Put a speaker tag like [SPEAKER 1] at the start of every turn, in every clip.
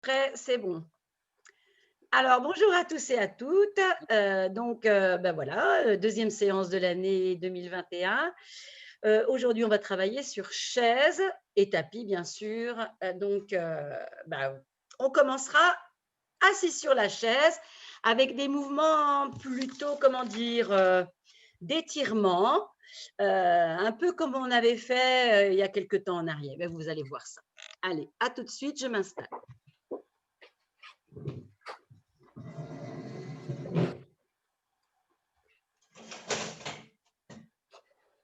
[SPEAKER 1] prêt, c'est bon. Alors, bonjour à tous et à toutes. Ben voilà, deuxième séance de l'année 2021. Aujourd'hui, on va travailler sur chaises et tapis, bien sûr. On commencera assis sur la chaise avec des mouvements plutôt, comment dire, d'étirement, un peu comme on avait fait il y a quelque temps en arrière. Ben, vous allez voir ça. Allez, à tout de suite, je m'installe.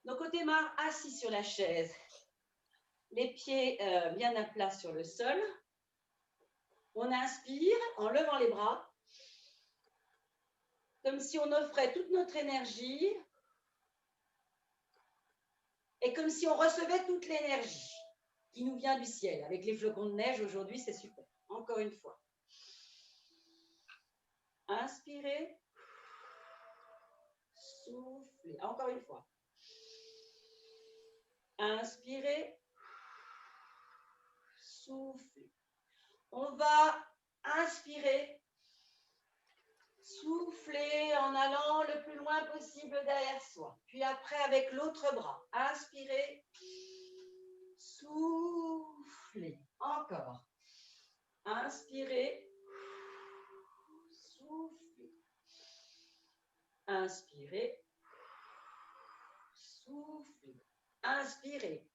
[SPEAKER 1] Donc, on démarre assis sur la chaise, les pieds bien à plat sur le sol. On inspire en levant les bras, comme si on offrait toute notre énergie et comme si on recevait toute l'énergie qui nous vient du ciel. Avec les flocons de neige aujourd'hui, c'est super. Encore une fois. Inspirez, soufflez. Encore une fois. Inspirez, soufflez. On va inspirer, souffler en allant le plus loin possible derrière soi. Puis après, avec l'autre bras, inspirez, soufflez. Encore. Inspirez, soufflez. Inspirez, soufflez. Inspirez.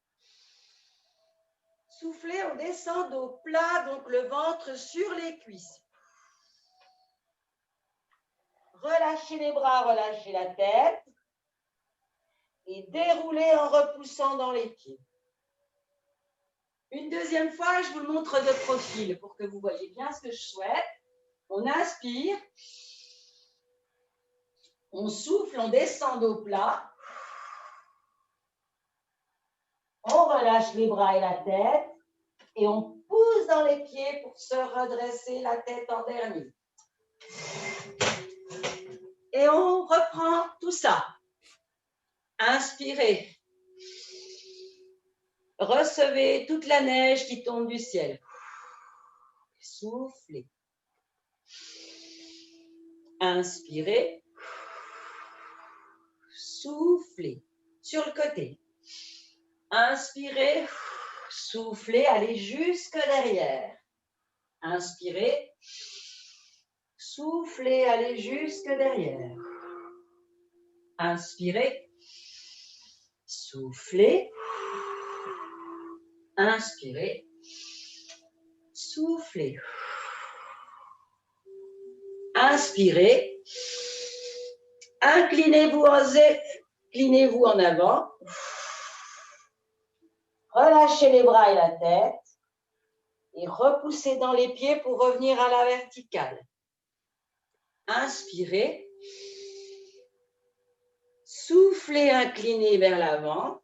[SPEAKER 1] Soufflez, on descend au plat, donc le ventre sur les cuisses. Relâchez les bras, relâchez la tête. Et déroulez en repoussant dans les pieds. Une deuxième fois, je vous le montre de profil pour que vous voyez bien ce que je souhaite. On inspire. On souffle, on descend au plat. On relâche les bras et la tête. Et on pousse dans les pieds pour se redresser la tête en dernier. Et on reprend tout ça. Inspirez. Recevez toute la neige qui tombe du ciel. Soufflez. Inspirez. Soufflez. Sur le côté. Inspirez. Soufflez. Allez jusque derrière. Inspirez. Soufflez. Allez jusque derrière. Inspirez. Soufflez. Inspirez. Soufflez. Inspirez. Inclinez-vous en avant. Relâchez les bras et la tête. Et repoussez dans les pieds pour revenir à la verticale. Inspirez. Soufflez, inclinez vers l'avant.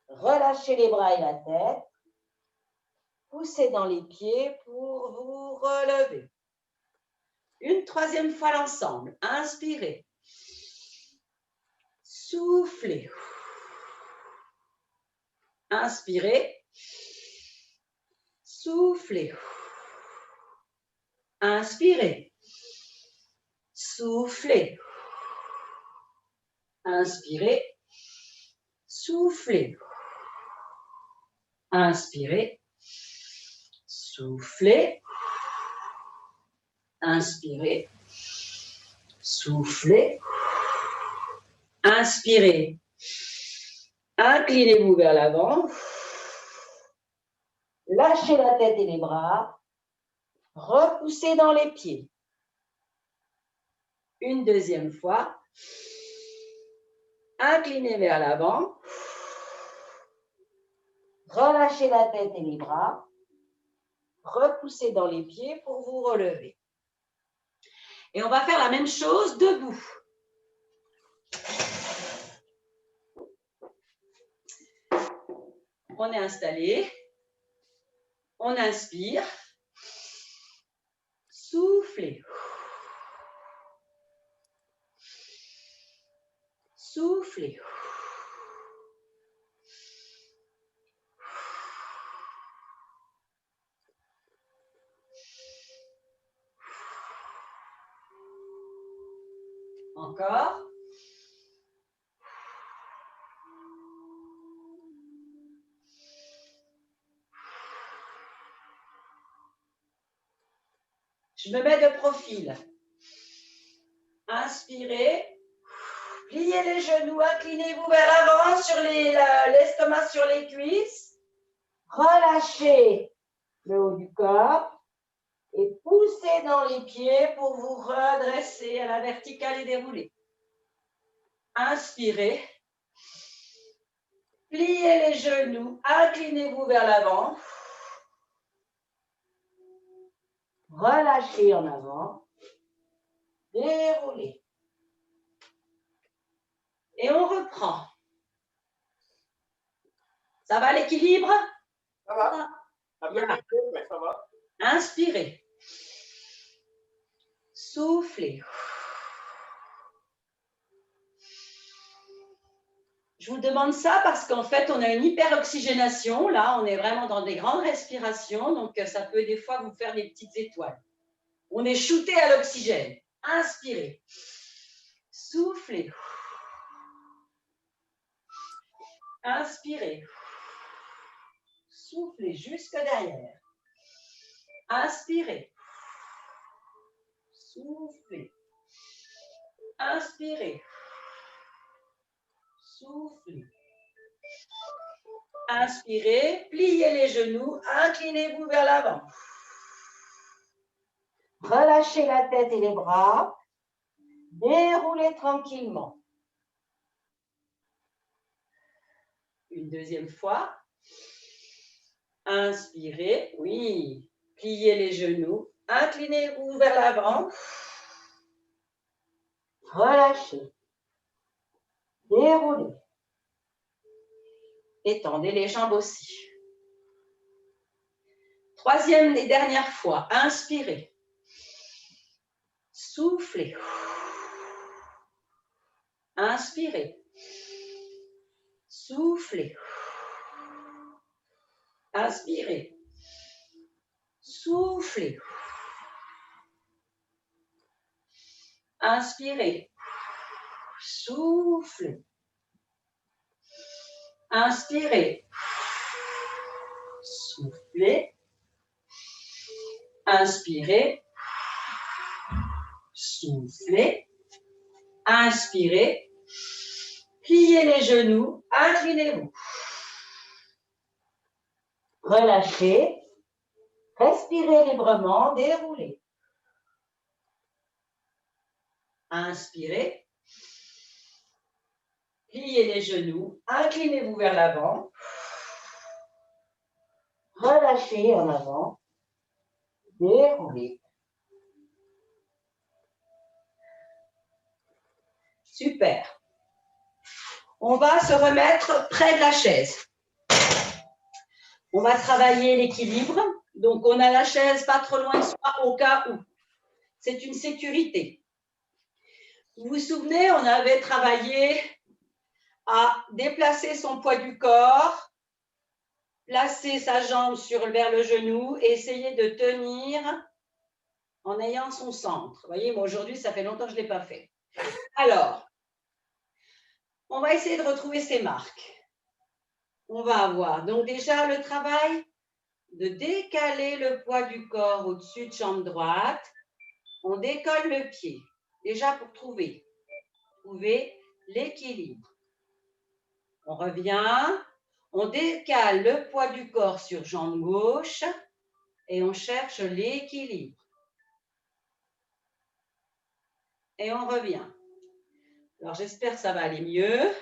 [SPEAKER 1] Relâchez les bras et la tête. Poussez dans les pieds pour vous relever. Une troisième fois l'ensemble. Inspirez. Soufflez. Inspirez. Soufflez. Inspirez. Soufflez. Inspirez. Soufflez. Inspirez. Soufflez. Inspirez. Soufflez. Inspirez. Inclinez-vous vers l'avant. Lâchez la tête et les bras. Repoussez dans les pieds. Une deuxième fois. Inclinez vers l'avant. Relâchez la tête et les bras. Repoussez dans les pieds pour vous relever. Et on va faire la même chose debout. On est installé. On inspire. Soufflez. Soufflez. Encore. Je me mets de profil. Inspirez. Pliez les genoux, inclinez-vous vers l'avant, sur l'estomac sur les cuisses. Relâchez le haut du corps et poussez dans les pieds pour vous redresser à la verticale et dérouler. Inspirez. Pliez les genoux, inclinez-vous vers l'avant. Relâchez en avant. Déroulez. Et on reprend. Ça va l'équilibre?
[SPEAKER 2] Ça va. Un peu compliqué, mais ça va.
[SPEAKER 1] Inspirez. Soufflez. Je vous demande ça parce qu'en fait, on a une hyperoxygénation. Là, on est vraiment dans des grandes respirations. Donc, ça peut des fois vous faire des petites étoiles. On est shooté à l'oxygène. Inspirez. Soufflez. Inspirez. Soufflez jusque derrière. Inspirez. Soufflez. Inspirez. Soufflez. Inspirez. Pliez les genoux. Inclinez-vous vers l'avant. Relâchez la tête et les bras. Déroulez tranquillement. Une deuxième fois. Inspirez. Oui. Pliez les genoux. Inclinez-vous vers l'avant. Relâchez. Déroulez. Étendez les jambes aussi. Troisième et dernière fois. Inspirez. Soufflez. Inspirez. Soufflez. Inspirez. Soufflez. Inspirez. Soufflez. Inspirez. Soufflez. Inspirez. Soufflez. Inspirez. Pliez les genoux. Inclinez-vous. Relâchez. Respirez librement. Déroulez. Inspirez. Pliez les genoux. Inclinez-vous vers l'avant. Relâchez en avant. Déroulez. Super. On va se remettre près de la chaise. On va travailler l'équilibre. Donc, on a la chaise pas trop loin de soi au cas où. C'est une sécurité. Vous vous souvenez, on avait travaillé à déplacer son poids du corps, placer sa jambe vers le genou et essayer de tenir en ayant son centre. Vous voyez, moi aujourd'hui, ça fait longtemps que je ne l'ai pas fait. Alors, on va essayer de retrouver ces marques. On va avoir donc déjà le travail de décaler le poids du corps au-dessus de jambe droite. On décolle le pied, déjà pour trouver l'équilibre. On revient, on décale le poids du corps sur jambe gauche et on cherche l'équilibre. Et on revient. Alors, j'espère que ça va aller mieux.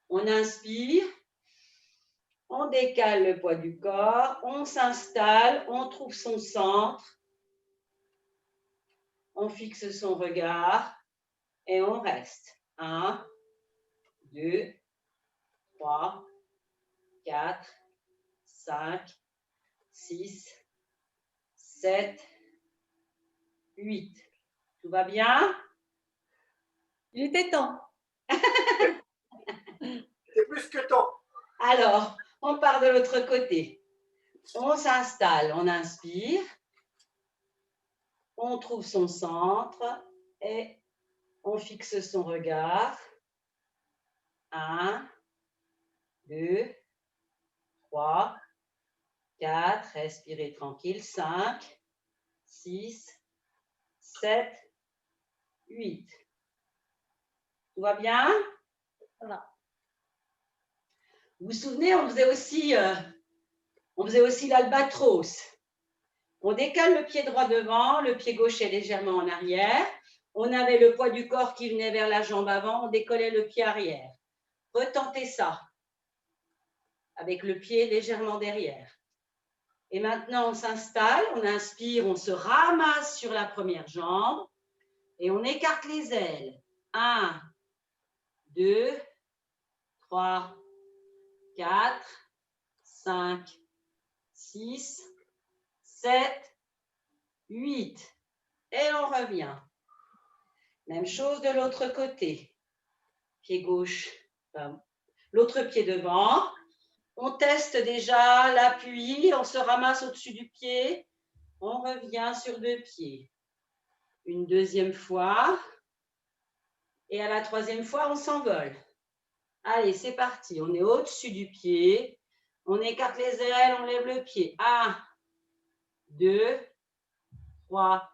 [SPEAKER 1] On inspire, on décale le poids du corps, on s'installe, on trouve son centre, on fixe son regard et on reste. 1, 2, 3, 4, 5, 6, 7, 8. Tout va bien?
[SPEAKER 3] Il était temps.
[SPEAKER 2] C'est plus que temps.
[SPEAKER 1] Alors, on part de l'autre côté. On s'installe, on inspire, on trouve son centre et On fixe son regard. 1, 2, 3, 4. Respirez tranquille. 5, 6, 7, 8. Tout va bien?
[SPEAKER 3] Voilà.
[SPEAKER 1] Vous vous souvenez, on faisait aussi l'albatros. On décale le pied droit devant, le pied gauche est légèrement en arrière. On avait le poids du corps qui venait vers la jambe avant, on décollait le pied arrière. Retentez ça avec le pied légèrement derrière. Et maintenant, on s'installe, on inspire, on se ramasse sur la première jambe et on écarte les ailes. 1, 2, 3, 4, 5, 6, 7, 8. Et on revient. Même chose de l'autre côté. Pied gauche, l'autre pied devant. On teste déjà l'appui, on se ramasse au-dessus du pied. On revient sur 2 pieds. Une deuxième fois. Et à la troisième fois, on s'envole. Allez, c'est parti. On est au-dessus du pied. On écarte les ailes, on lève le pied. 1, 2, 3,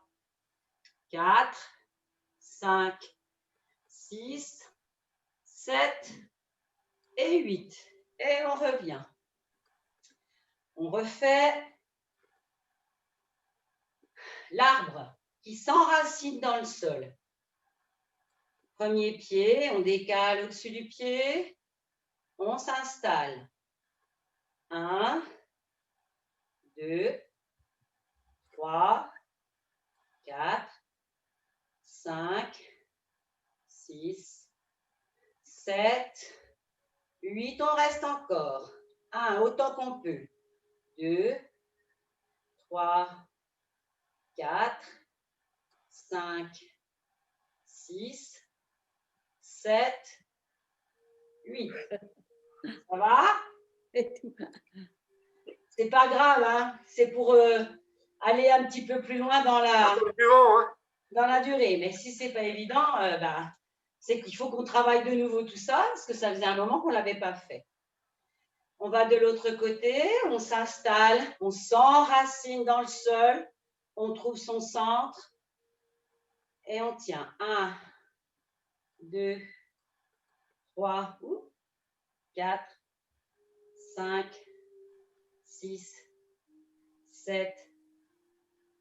[SPEAKER 1] 4, 5, 6, 7 et 8. Et on revient. On refait l'arbre qui s'enracine dans le sol. Premier pied, on décale au-dessus du pied. On s'installe. 1, 2, 3, 4, 5, 6, 7, 8. On reste encore. 1, autant qu'on peut. 2, 3, 4, 5, 6, 7, 8. Ça va? C'est pas grave, hein? C'est pour aller un petit peu plus loin dans la durée. Mais si c'est pas évident, c'est qu'il faut qu'on travaille de nouveau tout ça, parce que ça faisait un moment qu'on ne l'avait pas fait. On va de l'autre côté, on s'installe, on s'enracine dans le sol, on trouve son centre et on tient. 1, 2, 3, 4, 5, 6, 7,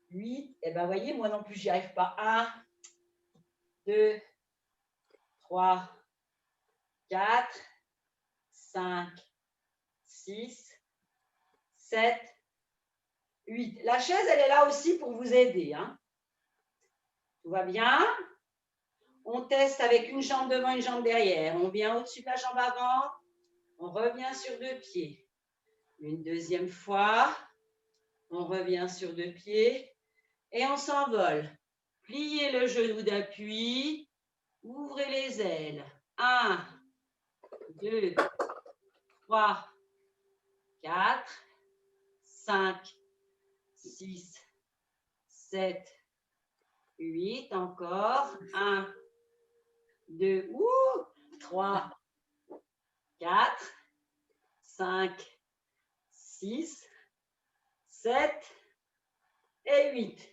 [SPEAKER 1] 8. Et bien, voyez, moi non plus, j'y arrive pas. 1, 2, 3, 4, 5, 6, 7, 8. La chaise, elle est là aussi pour vous aider. Hein. Tout va bien? On teste avec une jambe devant, une jambe derrière. On vient au-dessus de la jambe avant. On revient sur 2 pieds. Une deuxième fois. On revient sur 2 pieds. Et on s'envole. Pliez le genou d'appui. Ouvrez les ailes. 1, 2, 3, 4, 5, 6, 7, 8. Encore. 1, 2, 3, 4, 5, 6, 7 et 8.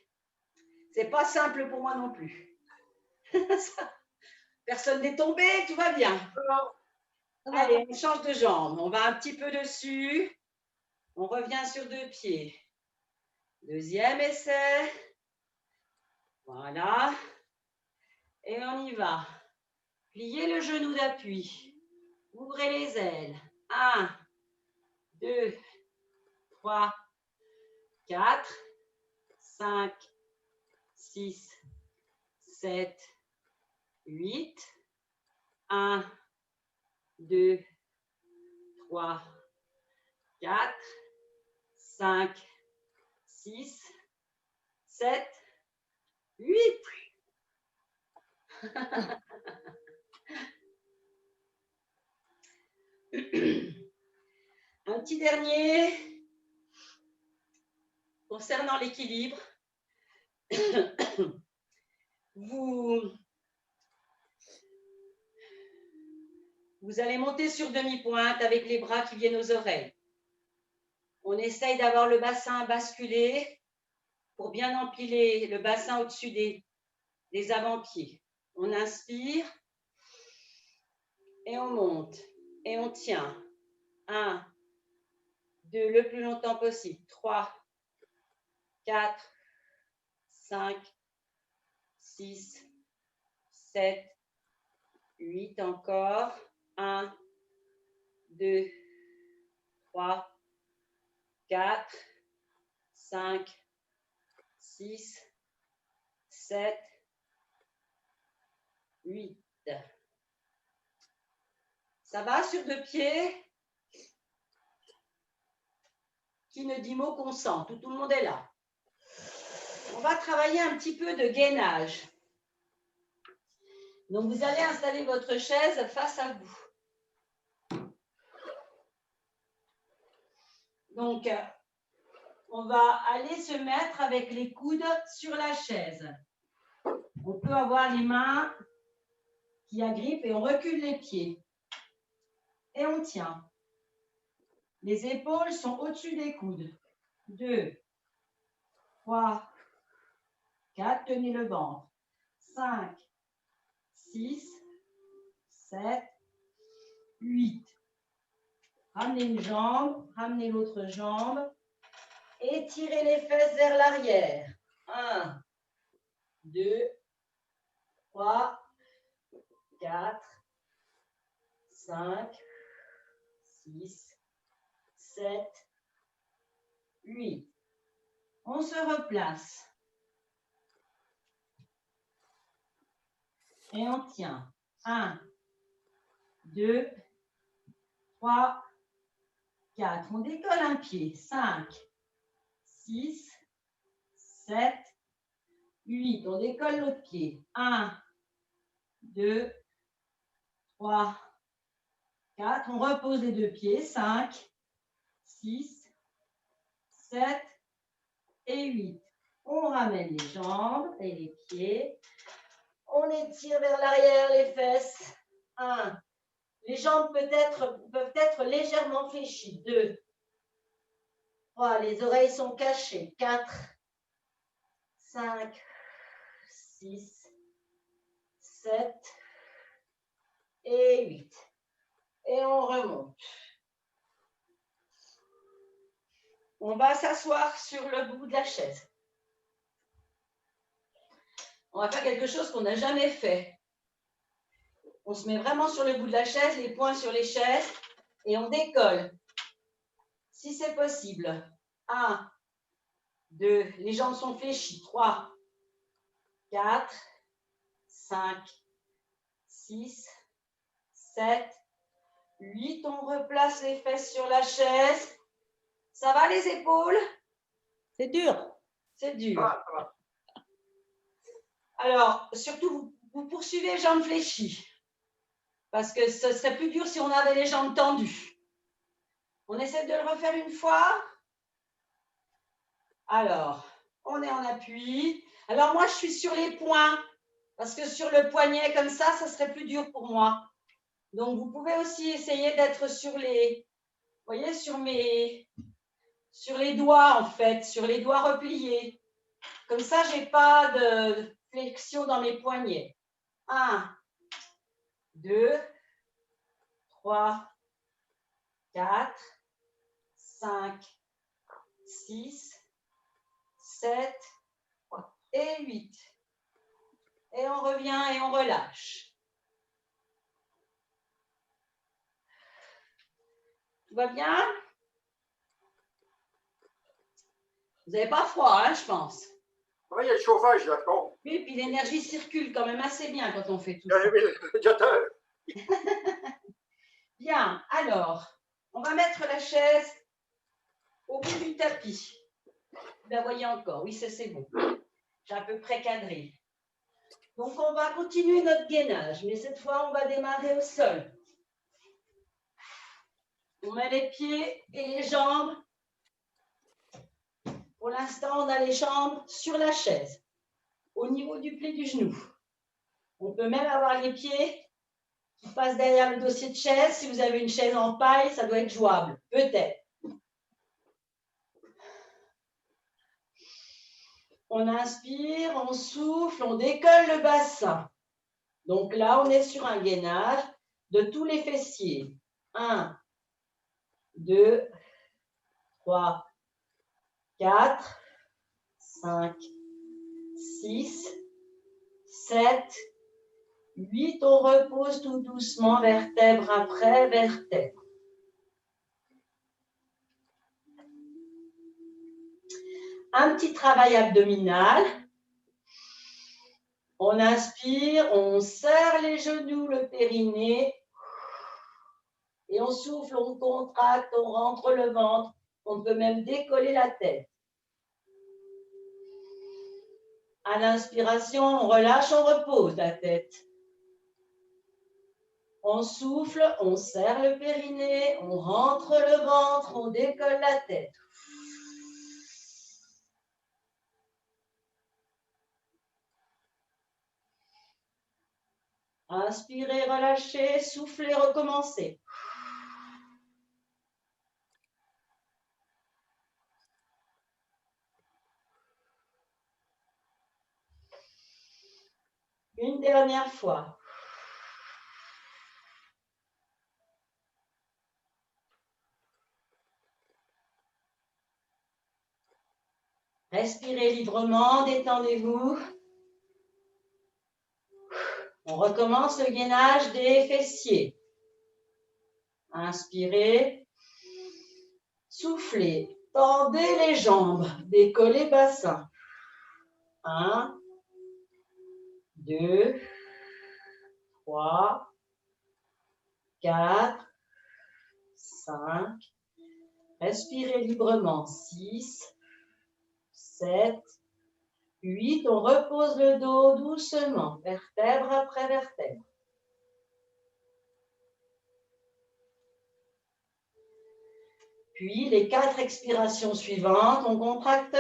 [SPEAKER 1] C'est pas simple pour moi non plus. Personne n'est tombé, tout va bien. Allez, on change de jambe. On va un petit peu dessus. On revient sur 2 pieds. Deuxième essai. Voilà. Et on y va. Pliez le genou d'appui. Ouvrez les ailes. 1, 2, 3, 4, 5, 6, 7, 8. 1, 2, 3, 4, 5, 6, 7, 8. Un petit dernier concernant l'équilibre. Vous Vous allez monter sur demi-pointe avec les bras qui viennent aux oreilles. On essaye d'avoir le bassin basculé pour bien empiler le bassin au-dessus des avant-pieds. On inspire et on monte et on tient. 1, 2, le plus longtemps possible. 3, 4, 5, 6, 7, 8 encore. 1, 2, 3, 4, 5, 6, 7, 8. Ça va sur 2 pieds? Qui ne dit mot consent? Tout le monde est là. On va travailler un petit peu de gainage. Donc, vous allez installer votre chaise face à vous. Donc, on va aller se mettre avec les coudes sur la chaise. On peut avoir les mains qui agrippent et on recule les pieds. Et on tient. Les épaules sont au-dessus des coudes. 2, 3, 4, tenez le ventre. 5, 6, 7, 8. Ramenez une jambe, ramenez l'autre jambe. Étirez les fesses vers l'arrière. 1, 2, 3, 4, 5, 6, 7, 8. On se replace. Et on tient. 1, 2, 3, 4. On décolle un pied. 5, 6, 7, 8. On décolle l'autre pied. 1, 2, 3, 4. On repose les 2 pieds. 5, 6, 7 et 8. On ramène les jambes et les pieds. On étire vers l'arrière les fesses. 1. Les jambes peuvent être légèrement fléchies. 2. 3. Les oreilles sont cachées. 4. 5. 6. 7. Et 8. Et on remonte. On va s'asseoir sur le bout de la chaise. On va faire quelque chose qu'on n'a jamais fait. On se met vraiment sur le bout de la chaise, les poings sur les chaises, et on décolle. Si c'est possible. 1, 2, les jambes sont fléchies. 3, 4, 5, 6, 7, 8. On replace les fesses sur la chaise. Ça va les épaules?
[SPEAKER 3] C'est dur.
[SPEAKER 1] C'est dur. Alors, surtout, vous poursuivez jambes fléchies. Parce que ce serait plus dur si on avait les jambes tendues. On essaie de le refaire une fois. Alors, on est en appui. Alors, moi, je suis sur les poings. Parce que sur le poignet, comme ça serait plus dur pour moi. Donc, vous pouvez aussi essayer d'être sur les, vous voyez, sur les doigts, en fait, sur les doigts repliés. Comme ça, je n'ai pas de flexion dans mes poignets. 1, 2, 3, 4, 5, 6, 7 et 8. Et on revient et on relâche. Tout va bien? Vous n'avez pas froid, hein, je pense.
[SPEAKER 2] Oui, il y a le chauffage, là, bon.
[SPEAKER 1] Oui, puis l'énergie circule quand même assez bien quand on fait tout ça.
[SPEAKER 2] J'avais le radiateur.
[SPEAKER 1] Bien, alors, on va mettre la chaise au bout du tapis. Vous la voyez encore, oui, ça c'est bon. J'ai à peu près cadré. Donc, on va continuer notre gainage, mais cette fois, on va démarrer au sol. On met les pieds et les jambes. Pour l'instant, on a les jambes sur la chaise, au niveau du pli du genou. On peut même avoir les pieds qui passe derrière le dossier de chaise. Si vous avez une chaise en paille, ça doit être jouable. Peut-être. On inspire, on souffle, on décolle le bassin. Donc là, on est sur un gainage de tous les fessiers. 1, 2, 3, 4, 5, 6, 7, 8. On repose tout doucement, vertèbre après vertèbre. Un petit travail abdominal. On inspire, on serre les genoux, le périnée. Et on souffle, on contracte, on rentre le ventre. On peut même décoller la tête. À l'inspiration, on relâche, on repose la tête. On souffle, on serre le périnée, on rentre le ventre, on décolle la tête. Inspirez, relâchez, soufflez, recommencez. Une dernière fois. Respirez librement, détendez-vous. On recommence le gainage des fessiers. Inspirez. Soufflez. Tendez les jambes. Décollez bassin. 1, 2, 3, 4, 5. Respirez librement. 6, 7, 8. On repose le dos doucement, vertèbre après vertèbre. Puis, les 4 expirations suivantes, on contracte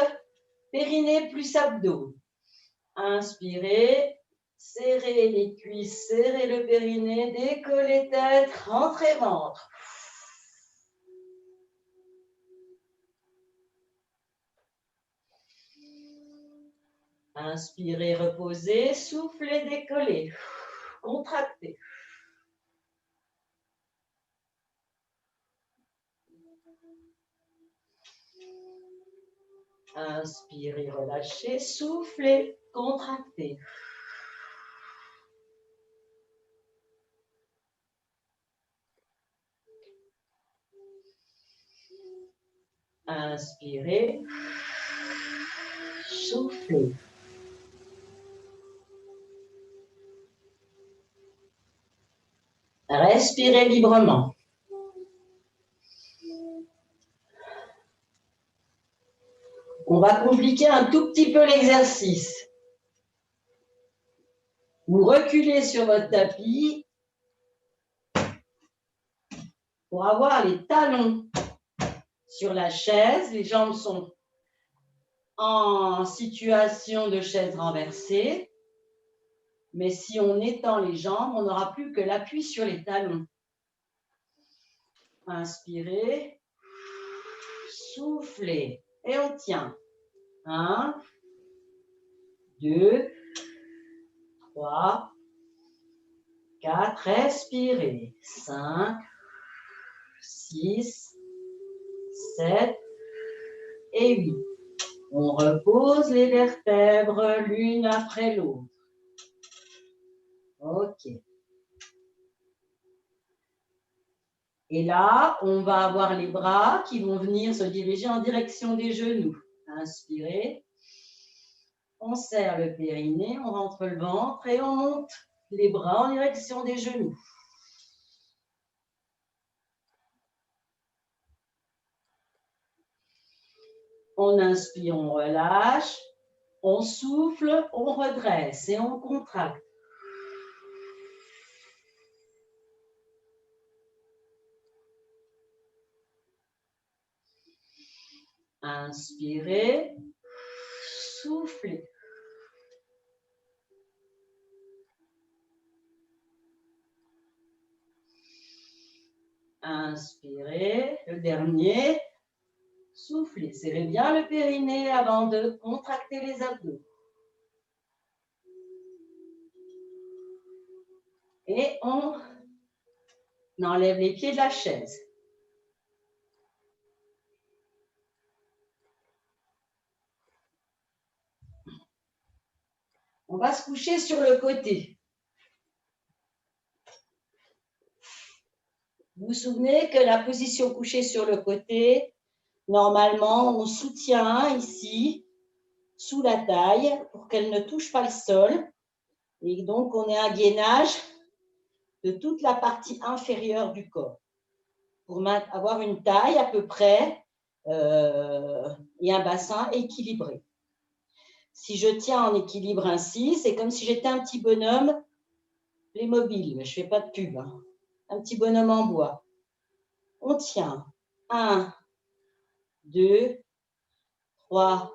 [SPEAKER 1] périnée plus abdos. Inspirez, serrez les cuisses, serrez le périnée, décollez tête, rentrez ventre. Inspirez, reposez, soufflez, décollez, contractez. Inspirez, relâchez, soufflez, contractez. Inspirez, soufflez. Respirez librement. On va compliquer un tout petit peu l'exercice. Vous reculez sur votre tapis pour avoir les talons sur la chaise. Les jambes sont en situation de chaise renversée. Mais si on étend les jambes, on n'aura plus que l'appui sur les talons. Inspirez, soufflez et on tient. 1, 2, 3, 4, respirez. 5, 6, 7 et 8. On repose les vertèbres l'une après l'autre. Ok. Et là, on va avoir les bras qui vont venir se diriger en direction des genoux. Inspirez. On serre le périnée, on rentre le ventre et on monte les bras en direction des genoux. On inspire, on relâche. On souffle, on redresse et on contracte. Inspirez, soufflez. Inspirez, le dernier. Soufflez, serrez bien le périnée avant de contracter les abdos. Et on enlève les pieds de la chaise. On va se coucher sur le côté. Vous vous souvenez que la position couchée sur le côté, normalement, on soutient ici, sous la taille, pour qu'elle ne touche pas le sol. Et donc, on ait un gainage de toute la partie inférieure du corps, pour avoir une taille à peu près et un bassin équilibré. Si je tiens en équilibre ainsi, c'est comme si j'étais un petit bonhomme Playmobil, mais je ne fais pas de pub, hein. Un petit bonhomme en bois. On tient 1, 2, 3,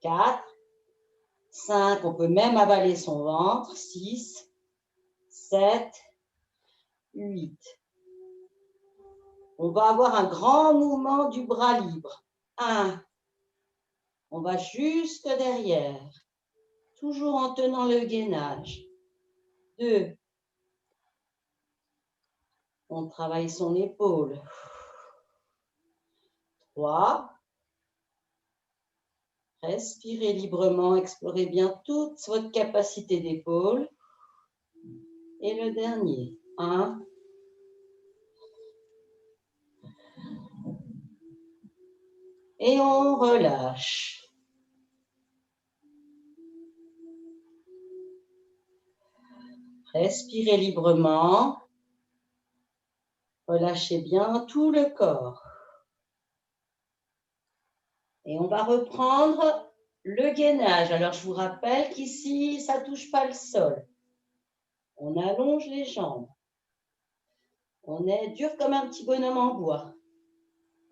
[SPEAKER 1] 4, 5, on peut même avaler son ventre, 6, 7, 8. On va avoir un grand mouvement du bras libre. 1, on va jusque derrière, toujours en tenant le gainage. 2, on travaille son épaule. 3, respirez librement, explorez bien toute votre capacité d'épaule. Et le dernier, 1. Et on relâche. Respirez librement. Relâchez bien tout le corps. Et on va reprendre le gainage. Alors, je vous rappelle qu'ici, ça ne touche pas le sol. On allonge les jambes. On est dur comme un petit bonhomme en bois.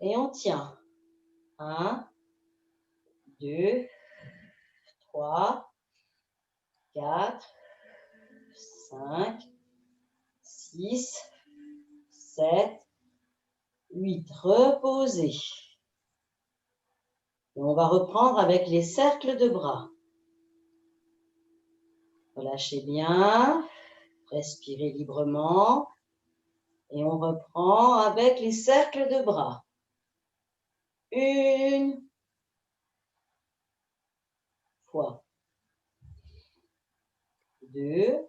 [SPEAKER 1] Et on tient. 1, 2, 3, 4, 5, 6, 7, 8. Reposez. Et on va reprendre avec les cercles de bras. Relâchez bien. Respirez librement. Et on reprend avec les cercles de bras. 1 fois. 2.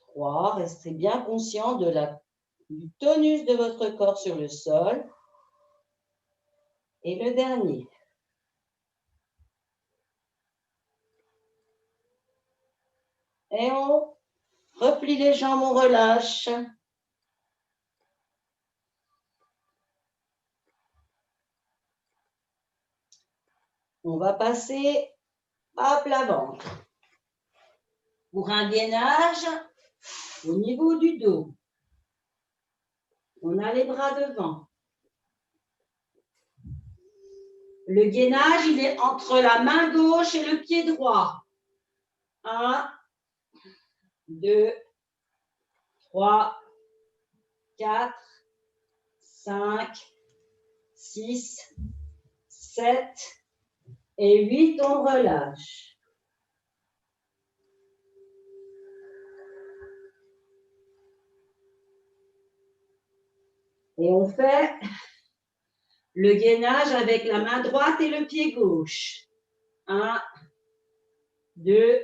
[SPEAKER 1] 3. Restez bien conscient du tonus de votre corps sur le sol. Et le dernier. Et on replie les jambes, on relâche. On va passer à plat ventre. Pour un gainage au niveau du dos. On a les bras devant. Le gainage, il est entre la main gauche et le pied droit. 1, 2, 3, 4, 5, 6, 7 et 8, on relâche. Et on fait le gainage avec la main droite et le pied gauche. 1, 2,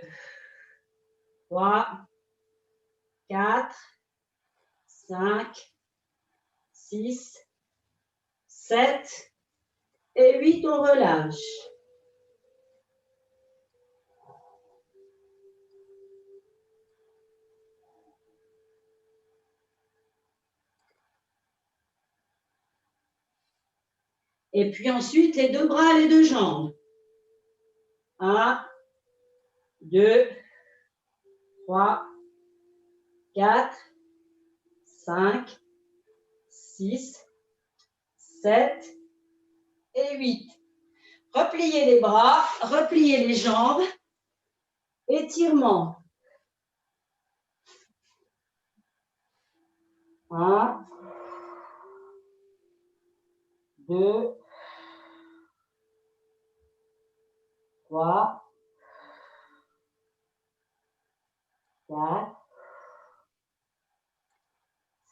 [SPEAKER 1] 3, 4, 5, 6, 7 et 8, on relâche. Et puis ensuite, les deux bras, les deux jambes. 1, 2, 3, 4, 5, 6, 7 et 8. Repliez les bras, repliez les jambes. Étirement. 1, 2, 3, 4,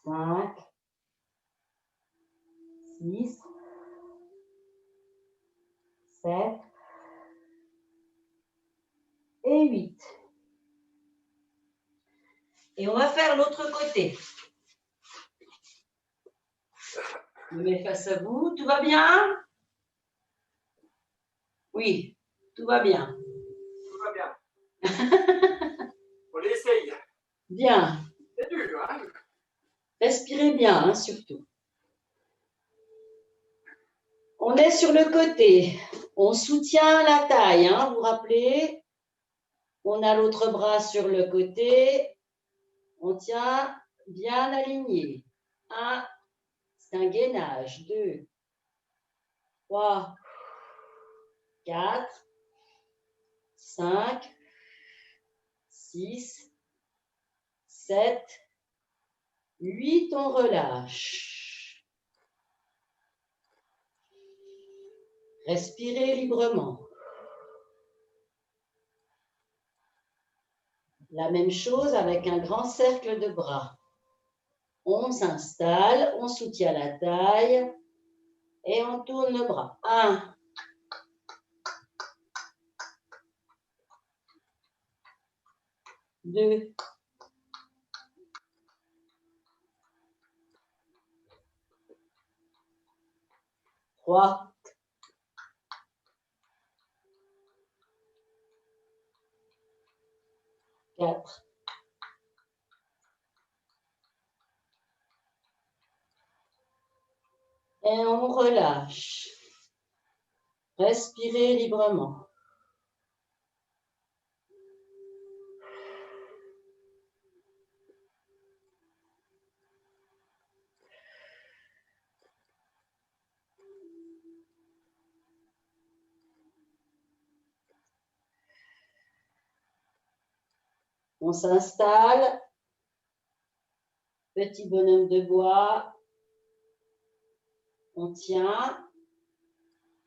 [SPEAKER 1] 5, 6, 7 et 8. Et on va faire l'autre côté. Je me mets face à vous. Tout va bien? Oui, tout va bien.
[SPEAKER 2] Tout va bien. On l'essaye.
[SPEAKER 1] Bien.
[SPEAKER 2] C'est dur, hein?
[SPEAKER 1] Respirez bien, hein, surtout. On est sur le côté. On soutient la taille, hein, vous vous rappelez? On a l'autre bras sur le côté. On tient bien aligné. 1, c'est un gainage. 2, 3, 4, 5, 6, 7, 8, on relâche. Respirez librement. La même chose avec un grand cercle de bras. On s'installe, on soutient la taille et on tourne le bras. 1, 2, 3, 4, et on relâche. Respirez librement. On s'installe. Petit bonhomme de bois. On tient.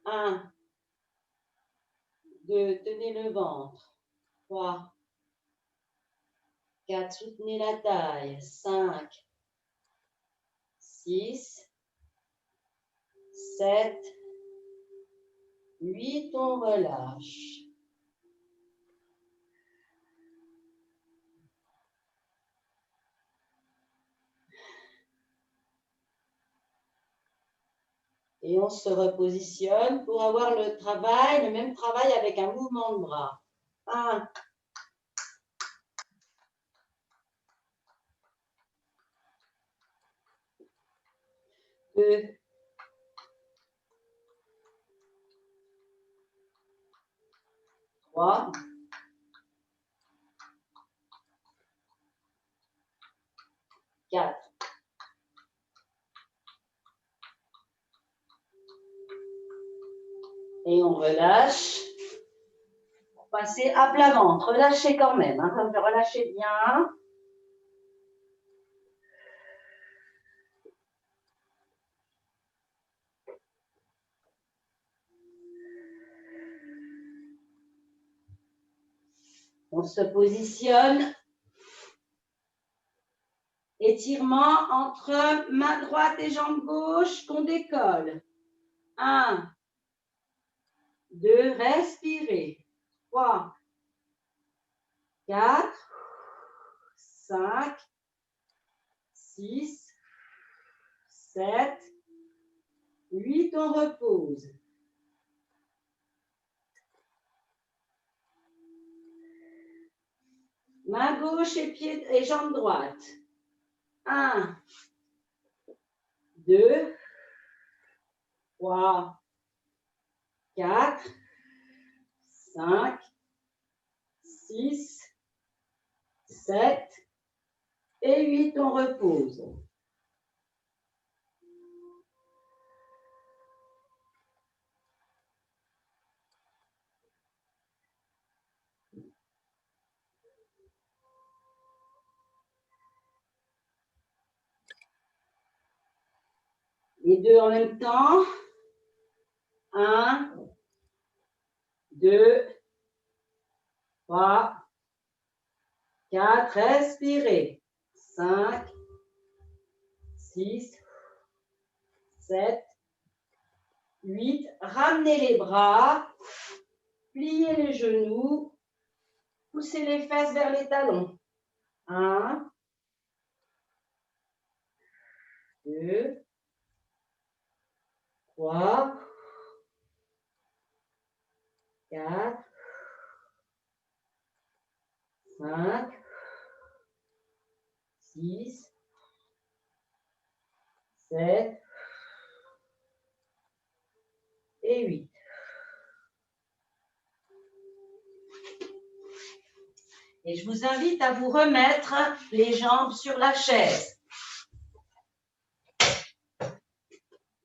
[SPEAKER 1] 1, 2, tenez le ventre. 3, 4, soutenez la taille. 5, 6, 7, 8, on relâche. Et on se repositionne pour avoir le même travail avec un mouvement de bras. 1, 2, 3, 4. Et on relâche. Pour passer à plat ventre. Relâchez quand même. Hein. Relâchez bien. On se positionne. Étirement entre main droite et jambe gauche qu'on décolle. 1, 2, respirez. 3, 4, 5, 6, 7, 8, on repose. Main gauche et jambe droite. 1, 2, 3, 4, 5, 6, 7 et 8, on repose. Et 2 en même temps. 1, 2, 3, 4, respirez. 5, 6, 7, 8. Ramenez les bras, pliez les genoux, poussez les fesses vers les talons. 1, 2, 3, 4, 5, 6, 7 et 8. Et je vous invite à vous remettre les jambes sur la chaise.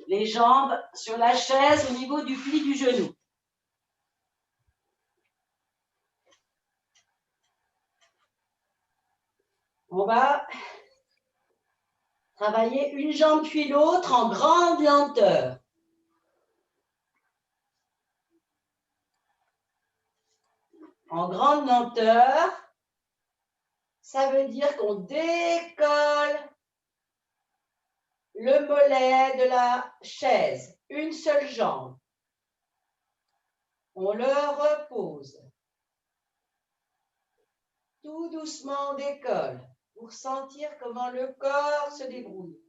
[SPEAKER 1] Les jambes sur la chaise au niveau du pli du genou. On va travailler une jambe puis l'autre en grande lenteur. En grande lenteur, ça veut dire qu'on décolle le mollet de la chaise, une seule jambe. On le repose. Tout doucement, on décolle pour sentir comment le corps se débrouille.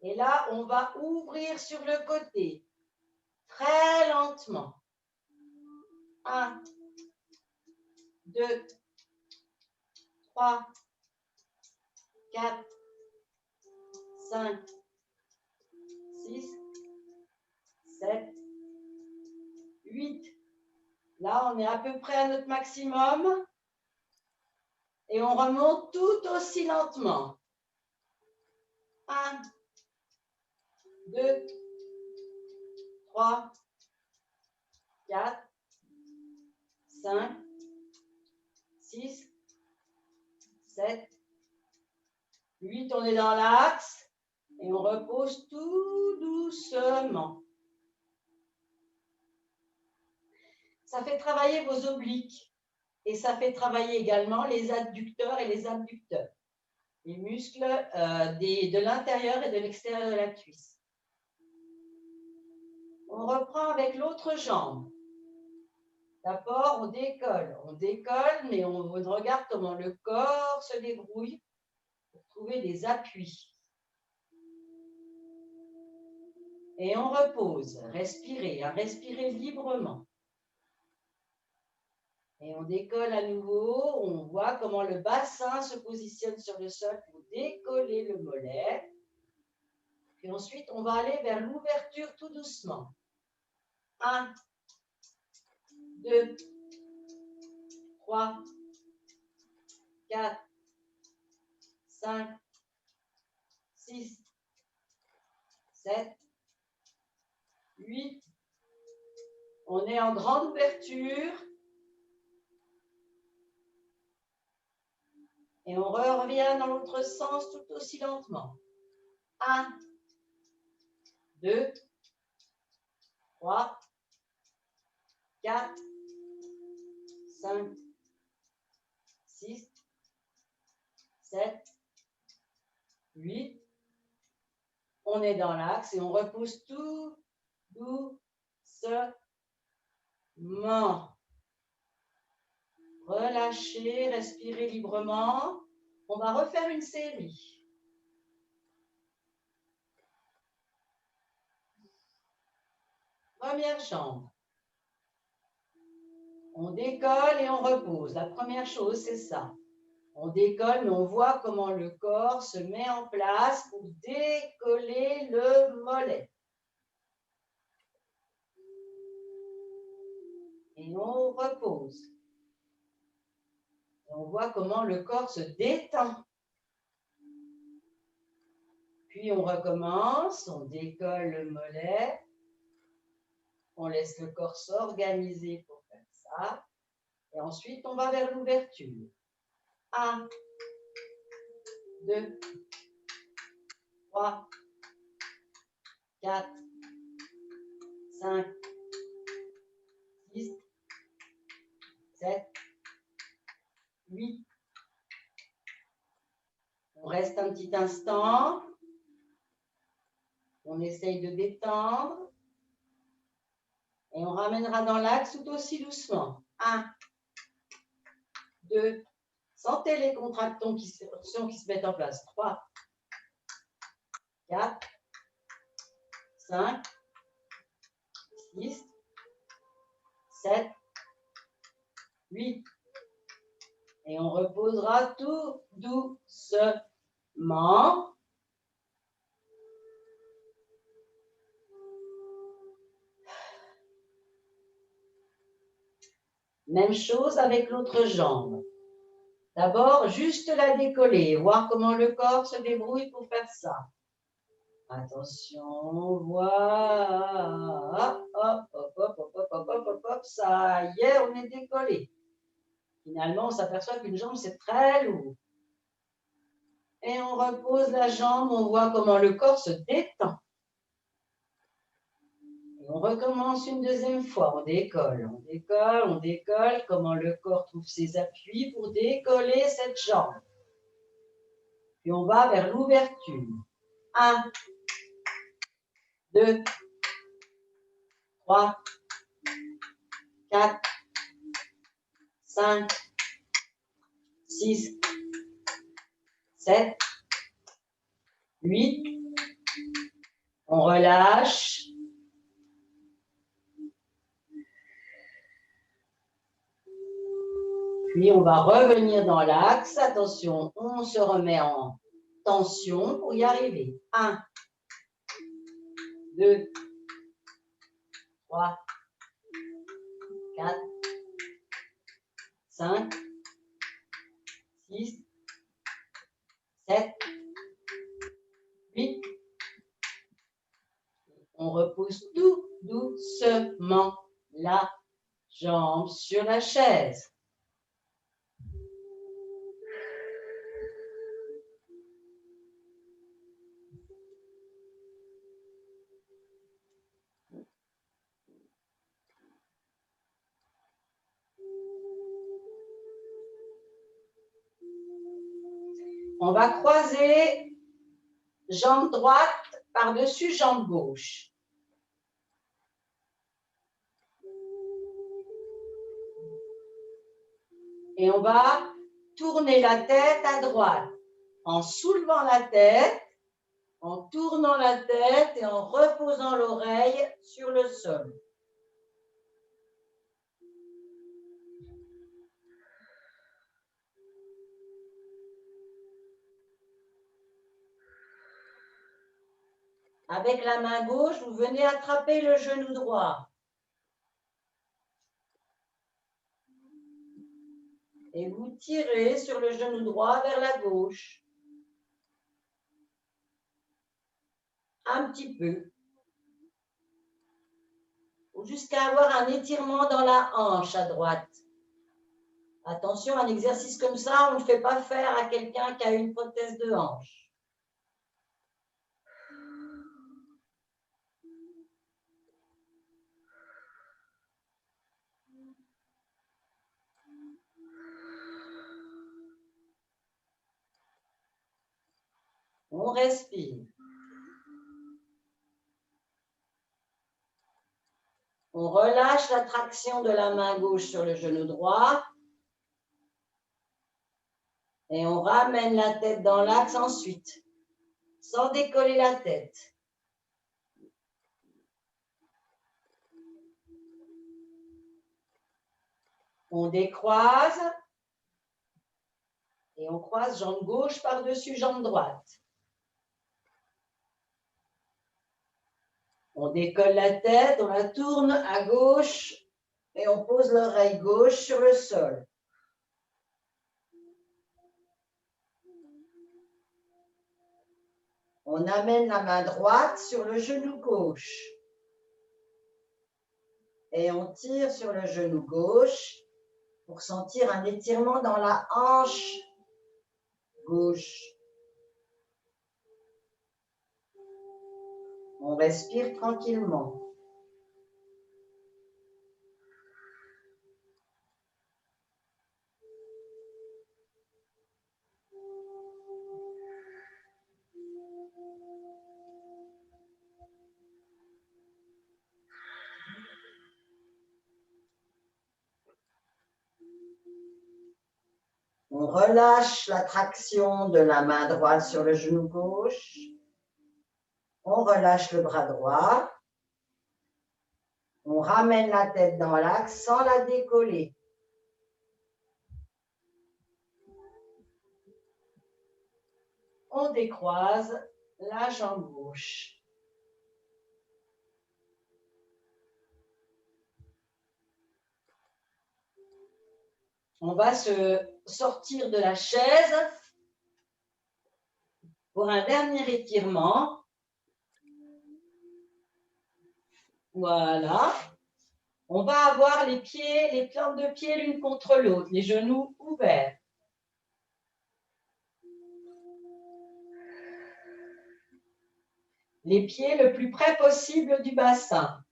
[SPEAKER 1] Et là, on va ouvrir sur le côté, très lentement. 1, 2, 3, 4, 5, 6, 7, 8. Là, on est à peu près à notre maximum. Et on remonte tout aussi lentement. 1, 2, 3, 4, 5, 6, 7, 8. On est dans l'axe et on repose tout doucement. Ça fait travailler vos obliques et ça fait travailler également les adducteurs et les abducteurs, les muscles de l'intérieur et de l'extérieur de la cuisse. On reprend avec l'autre jambe. D'abord, on décolle, mais on regarde comment le corps se débrouille pour trouver des appuis. Et on repose, respirez librement. Et on décolle à nouveau, on voit comment le bassin se positionne sur le sol pour décoller le mollet. Puis ensuite, on va aller vers l'ouverture tout doucement. 1, 2, 3, 4, 5, 6, 7, 8. On est en grande ouverture. Et on revient dans l'autre sens tout aussi lentement. 1, 2, 3, 4, 5, 6, 7, 8. On est dans l'axe et on repose tout doucement. Relâchez, respirez librement. On va refaire une série. Première jambe. On décolle et on repose. La première chose, c'est ça. On décolle, mais on voit comment le corps se met en place pour décoller le mollet. Et on repose. Et on voit comment le corps se détend. Puis on recommence, on décolle le mollet. On laisse le corps s'organiser pour faire ça. Et ensuite, on va vers l'ouverture. 1, 2, 3, 4, 5, 6, 7, 8. On reste un petit instant. On essaye de détendre. Et on ramènera dans l'axe tout aussi doucement. 1, 2. Sentez les contractions qui se mettent en place. 3, 4, 5, 6, 7, 8. Et on reposera tout doucement. Même chose avec l'autre jambe. D'abord, juste la décoller, voir comment le corps se débrouille pour faire ça. Attention, voilà. Hop, hop, hop, hop, hop, hop, hop, hop, hop, ça y est, on est décollé. Finalement, on s'aperçoit qu'une jambe, c'est très lourd. Et on repose la jambe, on voit comment le corps se détend. On recommence une deuxième fois, on décolle, on décolle, on décolle, comment le corps trouve ses appuis pour décoller cette jambe. Puis on va vers l'ouverture. 1, 2, 3, 4, 5, 6, 7, 8. On relâche. Puis on va revenir dans l'axe. Attention, on se remet en tension pour y arriver. 1, 2, 3, 4, 5, 6, 7, 8. On repose tout doucement la jambe sur la chaise. On va croiser jambe droite par-dessus jambe gauche. Et on va tourner la tête à droite en soulevant la tête, en tournant la tête et en reposant l'oreille sur le sol. Avec la main gauche, vous venez attraper le genou droit. Et vous tirez sur le genou droit vers la gauche. Un petit peu. Jusqu'à avoir un étirement dans la hanche à droite. Attention, un exercice comme ça, on ne le fait pas faire à quelqu'un qui a une prothèse de hanche. On respire. On relâche la traction de la main gauche sur le genou droit. Et on ramène la tête dans l'axe ensuite, sans décoller la tête. On décroise. Et on croise jambe gauche par-dessus jambe droite. On décolle la tête, on la tourne à gauche et on pose l'oreille gauche sur le sol. On amène la main droite sur le genou gauche. Et on tire sur le genou gauche pour sentir un étirement dans la hanche gauche.
[SPEAKER 4] On respire tranquillement. On relâche la traction de la main droite sur le genou gauche. On relâche le bras droit. On ramène la tête dans l'axe sans la décoller. On décroise la jambe gauche. On va se sortir de la chaise pour un dernier étirement. Voilà. On va avoir les pieds, les plantes de pied l'une contre l'autre, les genoux ouverts. Les pieds le plus près possible du bassin.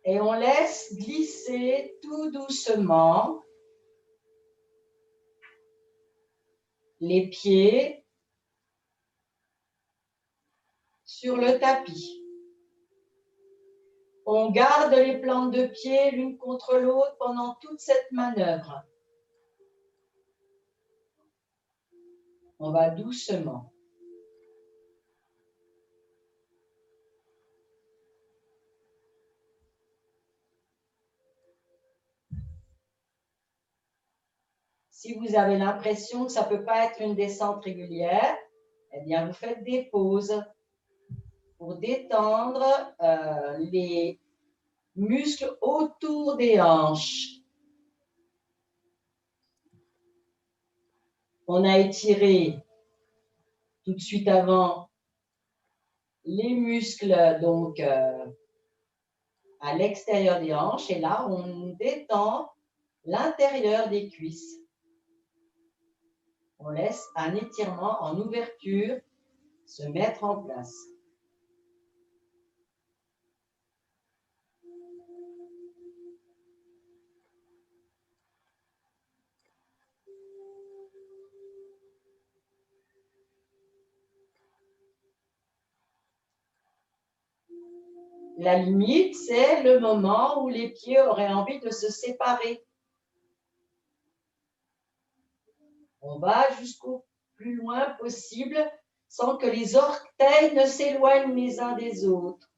[SPEAKER 4] Et on laisse glisser tout doucement les pieds sur le tapis. On garde les plantes de pied l'une contre l'autre pendant toute cette manœuvre. On va doucement. Si vous avez l'impression que ça ne peut pas être une descente régulière, eh bien, vous faites des pauses pour détendre les muscles autour des hanches. On a étiré tout de suite avant les muscles donc à l'extérieur des hanches et là, on détend l'intérieur des cuisses. On laisse un étirement en ouverture se mettre en place. La limite, c'est le moment où les pieds auraient envie de se séparer. On va jusqu'au plus loin possible sans que les orteils ne s'éloignent les uns des autres.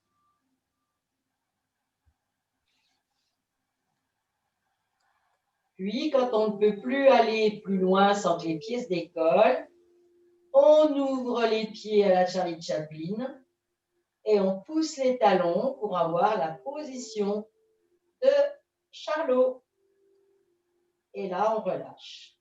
[SPEAKER 4] Puis, quand on ne peut plus aller plus loin sans que les pieds se décollent, on ouvre les pieds à la Charlie Chaplin et on pousse les talons pour avoir la position de Charlot. Et là, on relâche.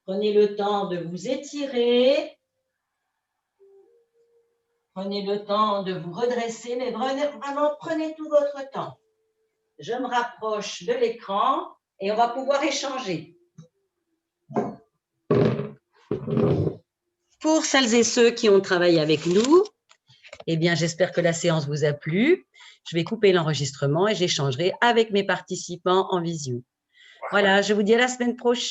[SPEAKER 4] Prenez le temps de vous étirer. Prenez le temps de vous redresser, mais vraiment, prenez tout votre temps. Je me rapproche de l'écran et on va pouvoir échanger. Pour celles et ceux qui ont travaillé avec nous, eh bien, j'espère que la séance vous a plu. Je vais couper l'enregistrement et j'échangerai avec mes participants en visio. Voilà, je vous dis à la semaine prochaine.